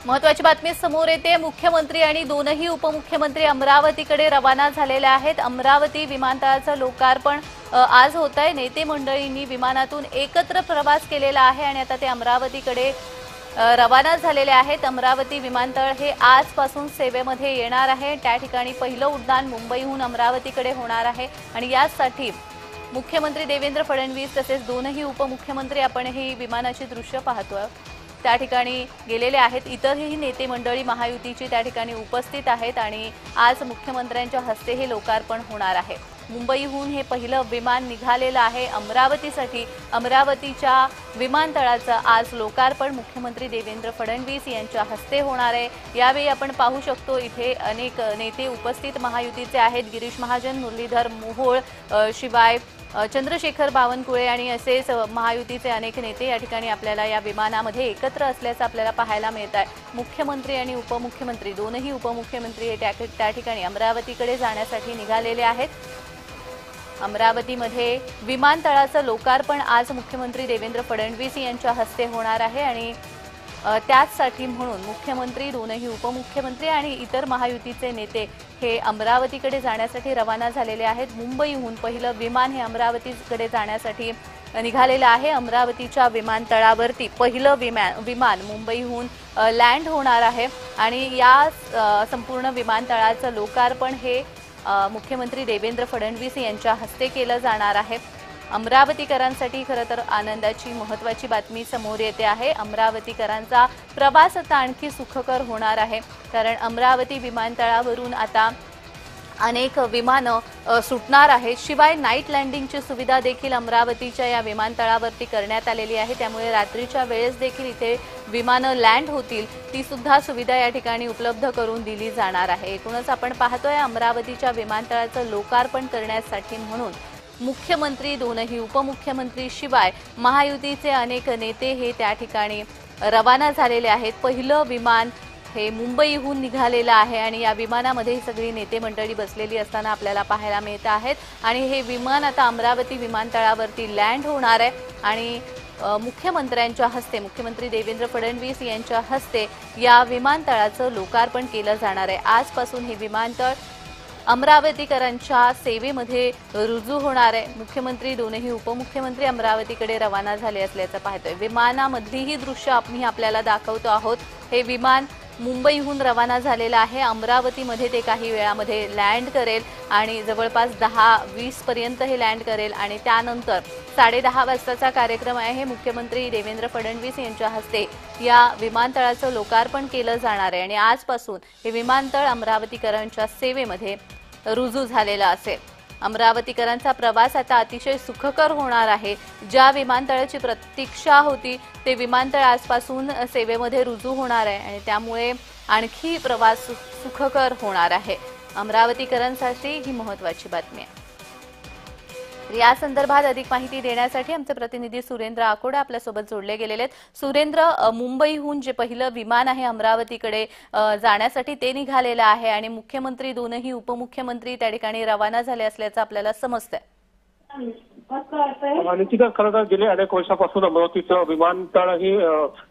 महत्वाची बातमी समोर येते। मुख्यमंत्री आणि दोनही उपमुख्यमंत्री अमरावतीकडे रवाना झालेले आहेत। अमरावती विमानतळाचं लोकार्पण आज होत आहे। नेते मंडळींनी विमानातून एकत्र प्रवास केलेला आहे आणि आता ते अमरावतीकडे रवाना झालेले आहेत। अमरावती विमानतळ हे आजपासून सेवेमध्ये येणार आहे। त्या ठिकाणी पहिलं उड्डाण मुंबईहून अमरावतीकडे होणार आहे आणि यासाठी मुख्यमंत्री देवेंद्र फडणवीस तसेच दोनही उपमुख्यमंत्री आपण ही विमानाची दृश्य पाहतोय त्या ठिकाणी गेलेले आहेत। इतरही नेते मंडळी महायुतीची त्या ठिकाणी उपस्थित आहेत आणि आज मुख्यमंत्र्यांच्या हस्ते हे लोकार्पण होणार आहे। मुंबईहून हे पहिलं विमान निघालेलं आहे अमरावतीसाठी। अमरावतीच्या विमानतळाचं आज लोकार्पण मुख्यमंत्री देवेंद्र फडणवीस यांच्या हस्ते होणार आहे। यावेळी आपण पाहू शकतो इथे अनेक नेते उपस्थित महायुतीचे आहेत। गिरीश महाजन, मुरलीधर मोहोळ, शिवाय चंद्रशेखर बावनकुळे आणि असेच महायुतीचे अनेक नेते या ठिकाणी आपल्याला या विमानामध्ये एकत्र असल्याचं आपल्याला पाहायला मिळत आहे। मुख्यमंत्री आणि उपमुख्यमंत्री दोनही उपमुख्यमंत्री हे त्या ठिकाणी अमरावतीकडे जाण्यासाठी निघालेले आहेत। अमरावतीमध्ये विमानतळाचं लोकार्पण आज मुख्यमंत्री देवेंद्र फडणवीस यांच्या हस्ते होणार आहे आणि त्याचसाठी म्हणून मुख्यमंत्री, दोनही उपमुख्यमंत्री आणि इतर महायुतीचे नेते हे अमरावतीकडे जाण्यासाठी रवाना झालेले आहेत। मुंबईहून पहिलं विमान हे अमरावतीकडे जाण्यासाठी निघालेलं आहे। अमरावतीच्या विमानतळावरती पहिलं विमान मुंबईहून लँड होणार आहे आणि या संपूर्ण विमानतळाचं लोकार्पण हे मुख्यमंत्री देवेंद्र फडणवीस यांच्या हस्ते केलं जाणार आहे। अमरावतीकरांसाठी खरं तर आनंदाची महत्त्वाची बातमी समोर येते आहे। अमरावतीकरांचा प्रवास आता आणखी सुखकर होणार आहे कारण अमरावती विमानतळावरून आता अनेक विमानं सुटणार आहेत। शिवाय नाईट लँडिंगची सुविधा देखील अमरावतीच्या या विमानतळावरती करण्यात आलेली आहे। त्यामुळे रात्रीच्या वेळेस देखील इथे विमानं लँड होतील ती सुद्धा सुविधा या ठिकाणी उपलब्ध करून दिली जाणार आहे। एकूणच आपण पाहतोय अमरावतीच्या विमानतळाचं लोकार्पण करण्यासाठी म्हणून मुख्यमंत्री, दोनही उपमुख्यमंत्री शिवाय महायुतीचे अनेक नेते हे त्या ठिकाणी रवाना झालेले आहेत। पहिलं विमान हे मुंबईहून निघालेलं आहे आणि या विमानामध्ये सगळी नेते मंडळी बसलेली असताना आपल्याला पाहायला मिळत आहेत आणि हे विमान आता अमरावती विमानतळावरती लँड होणार आहे आणि मुख्यमंत्र्यांच्या हस्ते, मुख्यमंत्री देवेंद्र फडणवीस यांच्या हस्ते या विमानतळाचं लोकार्पण केलं जाणार आहे। आजपासून हे विमानतळ अमरावतीकरांच्या सेवेमध्ये रुजू होणार आहे। मुख्यमंत्री, दोनही उपमुख्यमंत्री अमरावतीकडे रवाना झाले असल्याचं पाहतोय। विमानामधली ही दृश्य आपण आपल्याला दाखवतो आहोत। हे विमान मुंबईहून रवाना झालेलं आहे। अमरावतीमध्ये ते काही वेळामध्ये लँड करेल आणि जवळपास 10:20 पर्यंत हे लँड करेल आणि त्यानंतर 10:30 वाजताचा कार्यक्रम आहे। मुख्यमंत्री देवेंद्र फडणवीस यांच्या हस्ते या विमानतळाचं लोकार्पण केलं जाणार आहे आणि आजपासून हे विमानतळ अमरावतीकरांच्या सेवेमध्ये रुजू झालेला असेल। अमरावतीकरांचा प्रवास आता अतिशय सुखकर होणार आहे। ज्या विमानतळाची प्रतीक्षा होती ते विमानतळ आजपासून सेवेमध्ये रुजू होणार आहे आणि त्यामुळे आणखी प्रवास सुखकर होणार आहे। अमरावतीकरांसाठी ही महत्त्वाची बातमी आहे। या संदर्भात अधिक माहिती देण्यासाठी आमचे प्रतिनिधी सुरेंद्र आकोडे आपल्यासोबत जोडले गेलेले आहेत। सुरेंद्र, मुंबईहून जे पहिलं विमान आहे अमरावतीकडे जाण्यासाठी ते निघालेलं आहे आणि मुख्यमंत्री, दोनही उपमुख्यमंत्री त्या ठिकाणी रवाना झाले असल्याचं आपल्याला समजतंय। निश्चितच खरं तर गेले अनेक वर्षापासून अमरावतीचं विमानतळ ही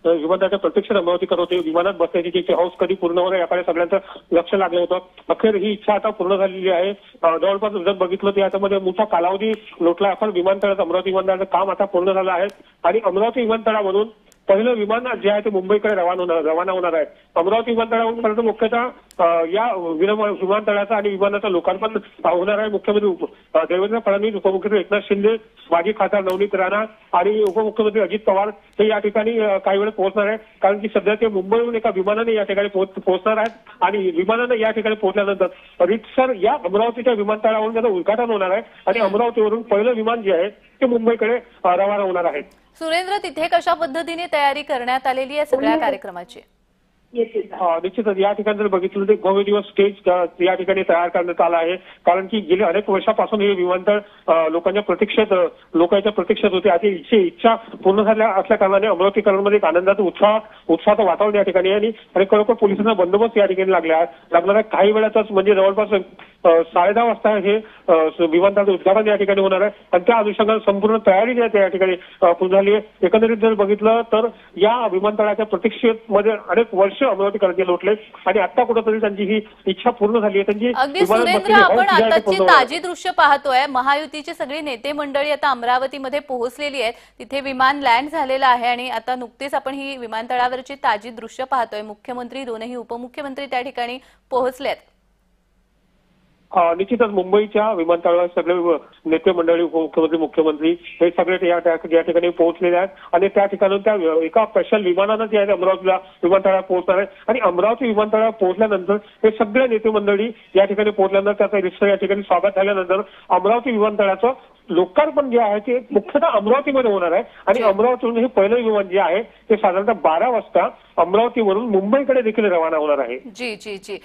विमानाच्या प्रत्यक्ष अमरावती करत होते। विमानात बसण्याची जी हौस कधी पूर्ण होणार याकडे सगळ्यांचं लक्ष लागलं होतं। अखेर ही इच्छा आता पूर्ण झालेली आहे। जवळपास जर बघितलं तर याच्यामध्ये मोठा कालावधी लोटला आपण विमानतळाचं, अमरावती विमानतळाचं काम आता पूर्ण झालं आहे आणि अमरावती विमानतळामधून पहिलं विमान जे आहे ते मुंबईकडे रवाना होणार आहे। अमरावती विमानतळावरून परंतु मुख्यतः या विमानतळाचं आणि विमानाचं लोकार्पण होणार आहे। मुख्यमंत्री देवेंद्र फडणवीस, उपमुख्यमंत्री एकनाथ शिंदे, माजी खासदार नवनीत राणा आणि उपमुख्यमंत्री अजित पवार हे या ठिकाणी काही वेळ पोहोचणार आहे कारण की सध्या ते मुंबईहून एका विमानाने या ठिकाणी पोहोचणार आहेत आणि विमानाने या ठिकाणी पोहोचल्यानंतर रीतसर या अमरावतीच्या विमानतळावरून त्याचं उद्घाटन होणार आहे आणि अमरावतीवरून पहिलं विमान जे आहे ते मुंबईकडे रवाना होणार आहे। सुरेंद्र, तिथे कशा पद्धतीने तयारी करण्यात आलेली आहे सगळ्या कार्यक्रमाची? निश्चितच या ठिकाणी जर बघितलं तर भव्य दिवस स्टेज या ठिकाणी तयार करण्यात आला आहे, कारण की गेल्या अनेक वर्षापासून हे विमानतळ लोकांच्या प्रतीक्षेत होते. आता इच्छा पूर्ण झाल्या असल्या कारणाने अमरावतीकरांमध्ये एक आनंदाचा उत्साहाचं वातावरण या ठिकाणी आहे आणि खरोखर पोलिसांना बंदोबस्त या ठिकाणी लागणार आहे. काही वेळातच म्हणजे जवळपास 10:30 वाजता हे विमानतळाचं उद्घाटन या ठिकाणी होणार आहे आणि त्या अनुषंगाने संपूर्ण तयारी या ठिकाणी पूर्ण झाली आहे. एकंदरीत जर बघितलं तर या विमानतळाच्या प्रतीक्षेमध्ये अनेक वर्ष अमरावतीकरांचे लोटले आणि आता कुठेतरी त्यांची ही इच्छा पूर्ण झाली आहे. त्यांची अगदी सुरेंद्र, आपण आताची ताजी दृश्य पाहतोय. महायुतीची सगळी नेते मंडळी आता अमरावतीमध्ये पोहोचलेली आहेत. तिथे विमान लँड झालेलं आहे आणि आता नुकतीच आपण ही विमानतळावरची ताजी दृश्य पाहतोय. मुख्यमंत्री, दोनही उपमुख्यमंत्री त्या ठिकाणी पोहोचलेत. निश्चितच मुंबईच्या विमानतळावर सगळे नेते मंडळी, उपमुख्यमंत्री, मुख्यमंत्री हे सगळे या ठिकाणी पोहोचलेले आहेत आणि त्या ठिकाणून त्या एका स्पेशल विमानानं जे आहे अमरावतीला विमानतळावर पोहोचणार आहे आणि अमरावती विमानतळावर पोहोचल्यानंतर हे सगळे नेते मंडळी या ठिकाणी पोहोचल्यानंतर त्याचं रिक्षा या ठिकाणी स्वागत झाल्यानंतर अमरावती विमानतळाचं लोकार्पण जे आहे ते मुख्यतः अमरावतीमध्ये होणार आहे आणि अमरावतीवरून हे पहिलं विमान जे आहे ते साधारणतः 12 वाजता अमरावतीवरून मुंबईकडे देखील रवाना होणार आहे. जी जी जी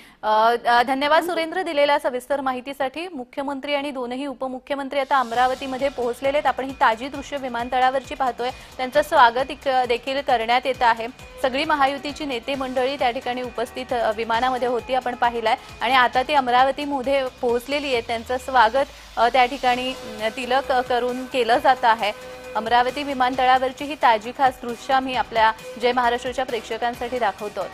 धन्यवाद सुरेंद्र दिलेल्या सविस्तर माहितीसाठी. मुख्यमंत्री आणि दोनही उपमुख्यमंत्री आता अमरावतीमध्ये पोहोचलेले आहेत. आपण ही ताजी दृश्य विमानतळावरची पाहतोय. त्यांचं स्वागत देखील करण्यात येत आहे. सगळी महायुतीची नेते मंडळी त्या ठिकाणी उपस्थित विमानामध्ये होती, आपण पाहिलंय आणि आता ती अमरावतीमध्ये पोहोचलेली आहे. त्यांचं स्वागत त्या ठिकाणी तिलक करून केलं जात आहे. अमरावती विमानतळावरची ही ताजी खास दृश्य आम्ही आपल्या जय महाराष्ट्राच्या प्रेक्षकांसाठी दाखवतो.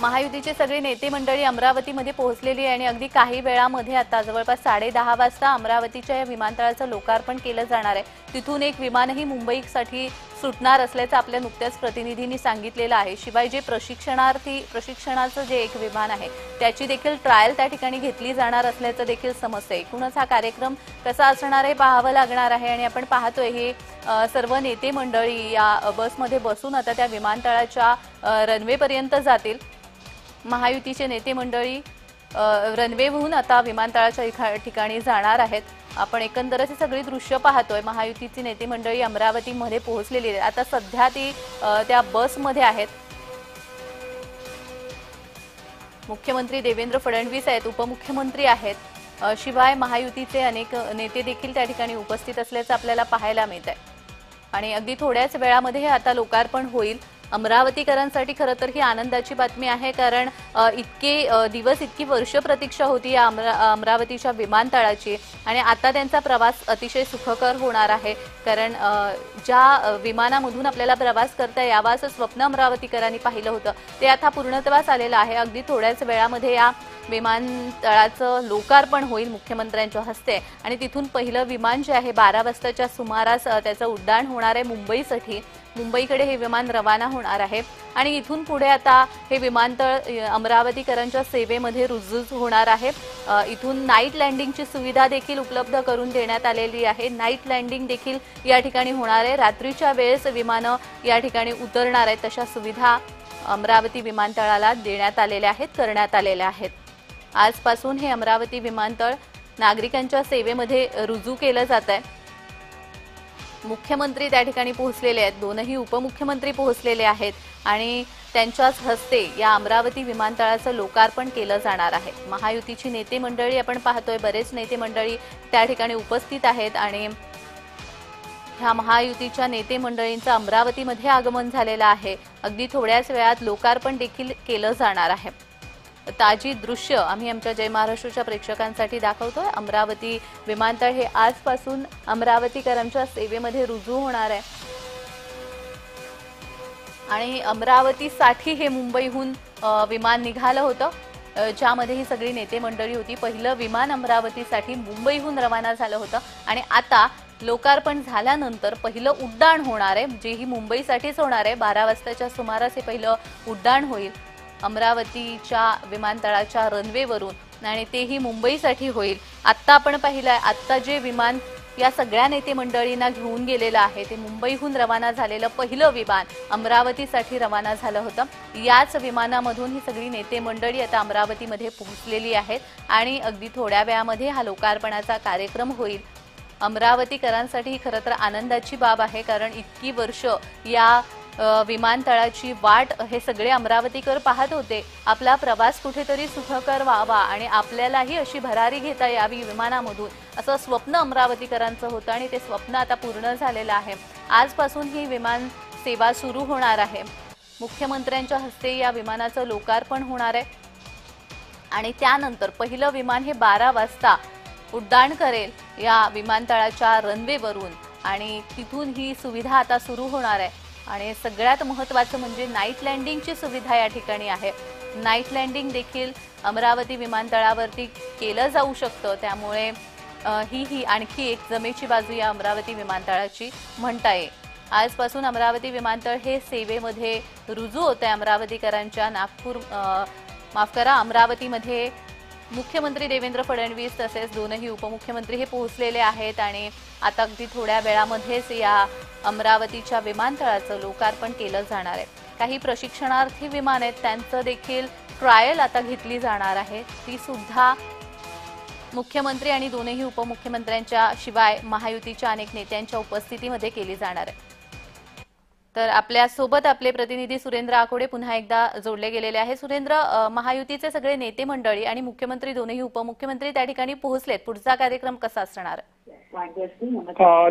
महायुतीचे सगळे नेते मंडळी अमरावतीमध्ये पोहोचलेली आहे आणि अगदी काही वेळामध्ये आता जवळपास 10:30 वाजता अमरावतीच्या या विमानतळाचं लोकार्पण केलं जाणार आहे. तिथून एक विमानही मुंबईसाठी सुटणार असल्याचं आपल्या नुकत्याच प्रतिनिधींनी सांगितलेलं आहे. शिवाय जे प्रशिक्षणाचं जे एक विमान आहे त्याची देखील ट्रायल त्या ठिकाणी घेतली जाणार असल्याचं देखील समजतंय. एकूणच हा कार्यक्रम कसा असणार आहे पाहावं लागणार आहे आणि आपण पाहतोय हे सर्व नेते मंडळी या बसमध्ये बसून आता त्या विमानतळाच्या रनवेपर्यंत जातील. महायुतीचे नेते मंडळी रनवेहून आता विमानतळाच्या ठिकाणी जाणार आहेत. आपण एकंदरच ही सगळी दृश्य पाहतोय. महायुतीची नेते मंडळी अमरावतीमध्ये पोहोचलेली आहेत. आता सध्या ती त्या बसमध्ये आहेत. मुख्यमंत्री देवेंद्र फडणवीस आहेत, उपमुख्यमंत्री आहेत, शिवाय महायुतीचे अनेक नेते देखील त्या ठिकाणी उपस्थित असल्याचं आपल्याला पाहायला मिळत आहे आणि अगदी थोड्याच वेळामध्ये हे आता लोकार्पण होईल. अमरावतीकरांसाठी खरं तर ही आनंदाची बातमी आहे, कारण इतकी वर्ष प्रतीक्षा होती या अमरावतीच्या विमानतळाची आणि आता त्यांचा प्रवास अतिशय सुखकर होणार आहे. कारण ज्या विमानामधून आपल्याला प्रवास करता यावा असं स्वप्न अमरावतीकरांनी पाहिलं होतं ते आता पूर्णत्वास आलेलं आहे. अगदी थोड्याच वेळामध्ये या विमानतळाचं लोकार्पण होईल मुख्यमंत्र्यांच्या हस्ते आणि तिथून पहिलं विमान जे आहे 12 वाजताच्या सुमारास त्याचं उड्डाण होणार आहे मुंबईसाठी. मुंबईकडे हे विमान रवाना होणार आहे आणि इथून पुढे आता हे विमानतळ अमरावतीकरांच्या सेवेमध्ये रुजू होणार आहे. इथून नाईट लँडिंगची सुविधा देखील उपलब्ध करून देण्यात आलेली आहे. नाईट लँडिंग देखील या ठिकाणी होणार आहे. रात्रीच्या वेळेस विमानं या ठिकाणी उतरणार आहेत तशा सुविधा अमरावती विमानतळाला देण्यात आलेल्या आहेत, करण्यात आलेल्या आहेत. आजपासून हे अमरावती विमानतळ नागरिकांच्या सेवेमध्ये रुजू केलं जात आहे. मुख्यमंत्री त्या ठिकाणी पोहोचलेले आहेत, दोनही उपमुख्यमंत्री पोहोचलेले आहेत आणि त्यांच्याच हस्ते या अमरावती विमानतळाचं लोकार्पण केलं जाणार आहे. महायुतीची नेते मंडळी आपण पाहतोय, बरेच नेते मंडळी त्या ठिकाणी उपस्थित आहेत आणि ह्या महायुतीच्या नेते मंडळींचं अमरावतीमध्ये आगमन झालेलं आहे. अगदी थोड्याच वेळात लोकार्पण देखील केलं जाणार आहे. ताजी दृश्य आम्ही आमच्या जय महाराष्ट्राच्या प्रेक्षकांसाठी दाखवतोय. अमरावती विमानतळ हे आजपासून अमरावतीकरांच्या सेवेमध्ये रुजू होणार आहे आणि अमरावतीसाठी हे मुंबईहून विमान निघालं होतं, ज्यामध्ये ही सगळी नेते मंडळी होती. पहिलं विमान अमरावतीसाठी मुंबईहून रवाना झालं होतं आणि आता लोकार्पण झाल्यानंतर पहिलं उड्डाण होणार आहे, जेही मुंबईसाठीच होणार आहे. 12 वाजताच्या सुमारास हे पहिलं उड्डाण होईल अमरावतीच्या विमानतळाच्या रनवेवरून आणि तेही मुंबईसाठी होईल. आत्ता आपण पाहिलंय, आत्ता जे विमान या सगळ्या नेते मंडळींना घेऊन गेलेलं आहे ते मुंबईहून रवाना झालेलं पहिलं विमान अमरावतीसाठी रवाना झालं होतं. याच विमानामधून ही सगळी नेते मंडळी आता अमरावतीमध्ये पोहोचलेली आहेत आणि अगदी थोड्या वेळामध्ये हा लोकार्पणाचा कार्यक्रम होईल. अमरावतीकरांसाठी ही खरं तर आनंदाची बाब आहे, कारण इतकी वर्ष या विमानतळाची वाट हे सगळे अमरावतीकर पाहत होते. आपला प्रवास कुठेतरी सुखकर व्हावा आणि आपल्यालाही अशी भरारी घेता यावी विमानामधून, असं स्वप्न अमरावतीकरांचं होतं आणि ते स्वप्न आता पूर्ण झालेलं आहे. आजपासून ही विमान सेवा सुरू होणार आहे. मुख्यमंत्र्यांच्या हस्ते या विमानाचं लोकार्पण होणार आहे आणि त्यानंतर पहिलं विमान हे 12 वाजता उड्डाण करेल या विमानतळाच्या रनवेवरून आणि तिथून ही सुविधा आता सुरू होणार आहे. आणि सगळ्यात महत्त्वाचं म्हणजे नाईट लँडिंगची सुविधा या ठिकाणी आहे. नाईट लँडिंग देखील अमरावती विमानतळावरती केलं जाऊ शकतं. त्यामुळे ही आणखी एक जमेची बाजू या अमरावती विमानतळाची म्हणता येईल. आजपासून अमरावती विमानतळ हे सेवेमध्ये रुजू होत आहे. अमरावतीकरांच्या अमरावतीमध्ये मुख्यमंत्री देवेंद्र फडणवीस तसेच दोनही उपमुख्यमंत्री हे पोहोचलेले आहेत आणि आता अगदी थोड्या वेळामध्येच या अमरावतीच्या विमानतळाचं लोकार्पण केलं जाणार आहे. काही प्रशिक्षणार्थी विमान आहेत त्यांचं देखील ट्रायल आता घेतली जाणार आहे. ती सुद्धा मुख्यमंत्री आणि दोनही उपमुख्यमंत्र्यांच्या शिवाय महायुतीच्या अनेक नेत्यांच्या उपस्थितीमध्ये केली जाणार आहे. तर आपल्यासोबत आपले प्रतिनिधी सुरेंद्र आकोडे पुन्हा एकदा जोडले गेलेले आहे. सुरेंद्र, महायुतीचे सगळे नेते मंडळी आणि मुख्यमंत्री दोनही उपमुख्यमंत्री त्या ठिकाणी पोहोचलेत. पुढचा कार्यक्रम कसा असणार?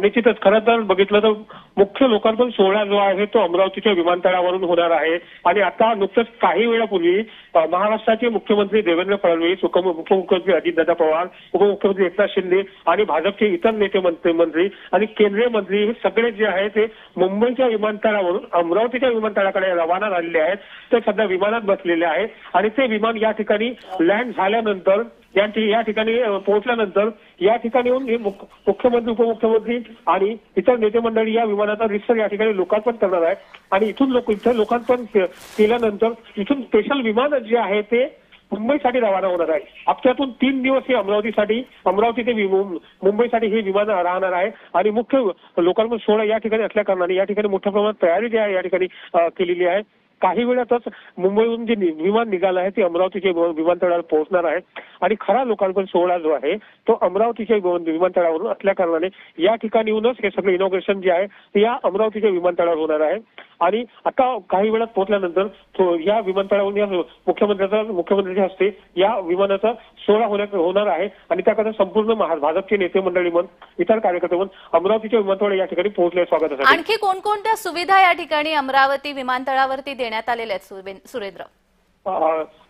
निश्चितच खरं तर बघितलं तर मुख्य लोकार्पण सोहळा जो आहे तो अमरावतीच्या विमानतळावरून होणार आहे. आणि आता नुकतंच काही वेळापूर्वी महाराष्ट्राचे मुख्यमंत्री देवेंद्र फडणवीस, उपमुख्यमंत्री अजितदादा पवार, उपमुख्यमंत्री एकनाथ शिंदे आणि भाजपचे इतर नेते मंत्री आणि केंद्रीय मंत्री हे सगळे जे आहे ते मुंबईच्या विमानतळावरून अमरावतीच्या विमानतळाकडे रवाना झालेले आहेत. ते सध्या विमानात बसलेले आहेत आणि ते विमान या ठिकाणी लँड झाल्यानंतर या ठिकाणी पोहोचल्यानंतर या ठिकाणी येऊन मुख्यमंत्री, उपमुख्यमंत्री आणि इतर नेते मंडळी या विमानाचा रितसर या ठिकाणी लोकार्पण करणार आहे. आणि इथं लोकार्पण केल्यानंतर इथून स्पेशल विमान जे आहे ते मुंबईसाठी रवाना होणार आहे. हप्त्यातून 3 दिवस हे अमरावती ते मुंबईसाठी हे विमान राहणार आहे. आणि मुख्य लोकार्पण सोहळा या ठिकाणी असल्या कारणाने या ठिकाणी मोठ्या प्रमाणात तयारी जी आहे या ठिकाणी केलेली आहे. काही वेळातच मुंबईहून जे विमान निघालं आहे ते अमरावतीच्या विमानतळावर पोहोचणार आहे. आणि खरा लोकार्पण सोहळा जो आहे तो अमरावतीच्या विमानतळावरून असल्या कारणाने या ठिकाणी येऊनच हे सगळे इनॉग्रेशन जे आहे ते या अमरावतीच्या विमानतळावर होणार आहे. आणि आता काही वेळात पोहोचल्यानंतर या विमानतळावरून या मुख्यमंत्र्यांच्या हस्ते या विमानाचा सोहळा होणार आहे. आणि त्याकरता संपूर्ण भाजपचे नेते मंडळी इतर कार्यकर्ते अमरावतीच्या विमानतळावर या ठिकाणी पोहोचले स्वागतासाठी. आणखी कोणकोणत्या सुविधा या ठिकाणी अमरावती विमानतळावरती देण्यात आलेल्या आहेत सुरेंद्र?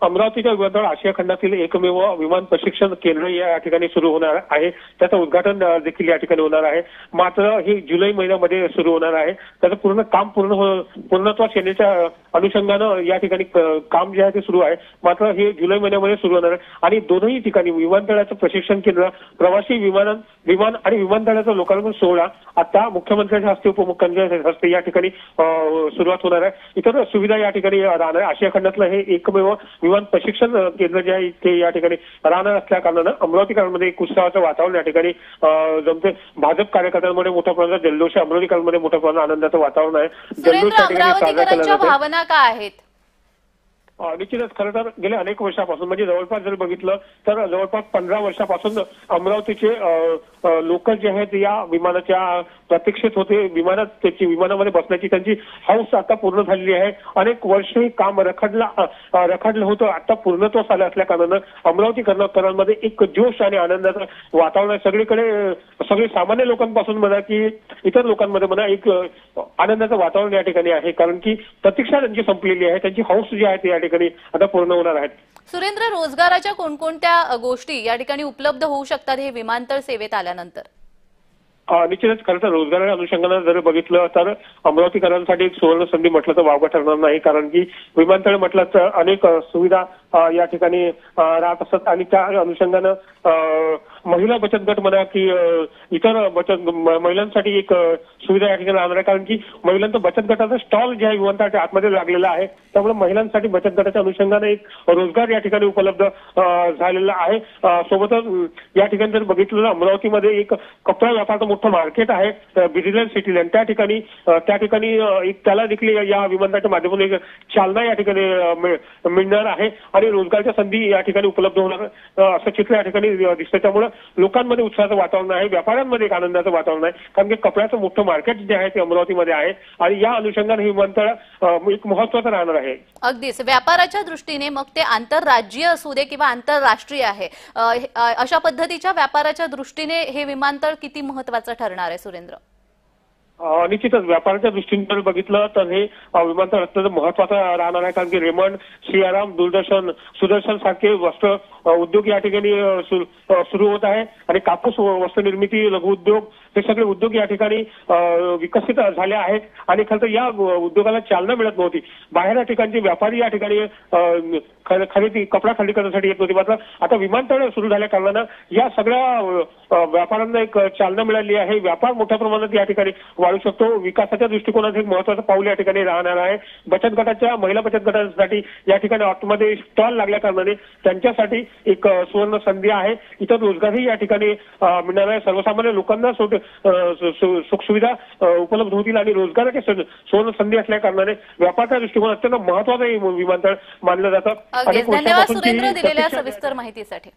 अमरावतीच्या विमानतळ आशिया खंडातील एकमेव विमान प्रशिक्षण केंद्र या ठिकाणी सुरू होणार आहे. त्याचं उद्घाटन देखील या ठिकाणी होणार आहे. मात्र हे जुलै महिन्यामध्ये सुरू होणार आहे. त्याचं पूर्ण काम पूर्णत्वास येण्याच्या अनुषंगानं या ठिकाणी काम जे आहे ते सुरू आहे. मात्र हे जुलै महिन्यामध्ये सुरू होणार आहे. आणि दोनही ठिकाणी विमानतळाचं प्रशिक्षण केंद्र, प्रवासी विमान आणि विमानतळाचा लोकार्पण सोहळा आता मुख्यमंत्र्यांच्या हस्ते, उपमुख्यमंत्र्यांच्या हस्ते या ठिकाणी सुरुवात होणार आहे. इतर सुविधा या ठिकाणी राहणार आहे. आशिया खंडातलं हे एकमेव विमान प्रशिक्षण केंद्र जे आहे ते या ठिकाणी राहणार असल्या कारणानं अमरावतीकरांमध्ये एक उत्साहाचं वातावरण या ठिकाणी जमते. भाजप कार्यकर्त्यांमध्ये मोठ्या प्रमाणात जल्लोष आहे. अमरावतीकरांमध्ये मोठ्या प्रमाणात आनंदाचं वातावरण आहे. जल्लोष या ठिकाणी साजरा केला जातो. भावना काय आहेत? निश्चितच खरं तर गेल्या अनेक वर्षापासून म्हणजे जवळपास जर बघितलं तर जवळपास 15 वर्षापासून अमरावतीचे लोक जे आहेत या विमानाच्या प्रतीक्षेत होते. विमानामध्ये बसण्याची त्यांची हौस आता पूर्ण झालेली आहे. अनेक वर्ष हे काम रखडलं होतं. आता पूर्णत्वास आलं असल्या कारणानं अमरावतीकरांमध्ये एक जोश आणि आनंदाचं वातावरण आहे. सगळे सामान्य लोकांपासून म्हणा की इतर लोकांमध्ये म्हणा एक आनंदाचं वातावरण या ठिकाणी आहे. कारण की प्रतीक्षा त्यांची संपलेली आहे. त्यांची हौस जी आहे ती या ठिकाणी आता पूर्ण होणार आहेत. सुरेंद्र, रोजगाराच्या कोणकोणत्या गोष्टी या ठिकाणी उपलब्ध होऊ शकतात हे विमानतळ सेवेत आल्यानंतर? निश्चितच खरं तर रोजगाराच्या अनुषंगानं जर बघितलं तर अमरावतीकरांसाठी एक सुवर्ण संधी म्हटलं तर वावगं ठरणार नाही. कारण की विमानतळ म्हटलं तर अनेक सुविधा या ठिकाणी राहत असतात. आणि त्या अनुषंगानं महिला बचत गट म्हणा की इतर महिलांसाठी एक सुविधा या ठिकाणी राहणार आहे. कारण की महिलांचं बचत गटाचा स्टॉल जे आहे विमानतळाच्या आतमध्ये लागलेला आहे. त्यामुळे महिलांसाठी बचत गटाच्या अनुषंगाने एक रोजगार या ठिकाणी उपलब्ध झालेला आहे. सोबतच या ठिकाणी जर बघितलं तर अमरावतीमध्ये एक कपडा व्यापाराचं मोठं मार्केट आहे बिझनेस सिटी. त्या ठिकाणी एक त्याला देखील या विमानतळाच्या माध्यमातून एक चालना या ठिकाणी मिळणार आहे. आणि रोजगारच्या संधी या ठिकाणी उपलब्ध होणार असं चित्र या ठिकाणी दिसतं. त्यामुळे लोकांमध्ये उत्साहाचं वातावरण आहे, व्यापाऱ्यांमध्ये एक आनंदाचं वातावरण आहे, कारण की कपड्याचं मोठं मार्केट जे आहे ते अमरावतीमध्ये आहे आणि या अनुषंगाने हे विमानतळ एक महत्त्वाचं राहणार आहे. अगदीच व्यापाराच्या दृष्टीने मग ते आंतरराज्यीय असू दे किंवा आंतरराष्ट्रीय आहे, अशा पद्धतीच्या व्यापाराच्या दृष्टीने हे विमानतळ किती महत्त्वाचं ठरणार आहे सुरेंद्र? निश्चितच व्यापाराच्या दृष्टीने जर बघितलं तर हे विमानतळ अत्यंत महत्त्वाचं राहणार आहे, कारण की रेमंड, सियाराम, सुदर्शन सारखे वस्त्र उद्योग या ठिकाणी सुरू होत आहे आणि कापूस वस्त्र निर्मिती, लघु उद्योग हे सगळे उद्योग या ठिकाणी विकसित झाले आहेत आणि खरं तर या उद्योगाला चालना मिळत नव्हती. बाहेर या ठिकाणचे व्यापारी या ठिकाणी कपडा खरेदी करण्यासाठी येत नव्हती. मात्र आता विमानतळ सुरू झाल्या कारणानं या सगळ्या व्यापाऱ्यांना एक चालना मिळाली आहे. व्यापार मोठ्या प्रमाणात या ठिकाणी वाढू शकतो. विकासाच्या दृष्टिकोनात एक महत्त्वाचं पाऊल या ठिकाणी राहणार आहे. महिला बचत गटांसाठी या ठिकाणी ऑटोमध्ये स्टॉल लागल्या कारणाने त्यांच्यासाठी एक सुवर्ण संधी आहे. इतर रोजगारही या ठिकाणी मिळणार आहे. सर्वसामान्य लोकांना सुखसुविधा उपलब्ध होतील आणि रोजगाराची सुवर्ण संधी असल्या कारणाने व्यापाराच्या दृष्टिकोन अत्यंत महत्त्वाचं विमानतळ मानलं जातं. धन्यवाद सुरेंद्र दिलेल्या सविस्तर माहितीसाठी.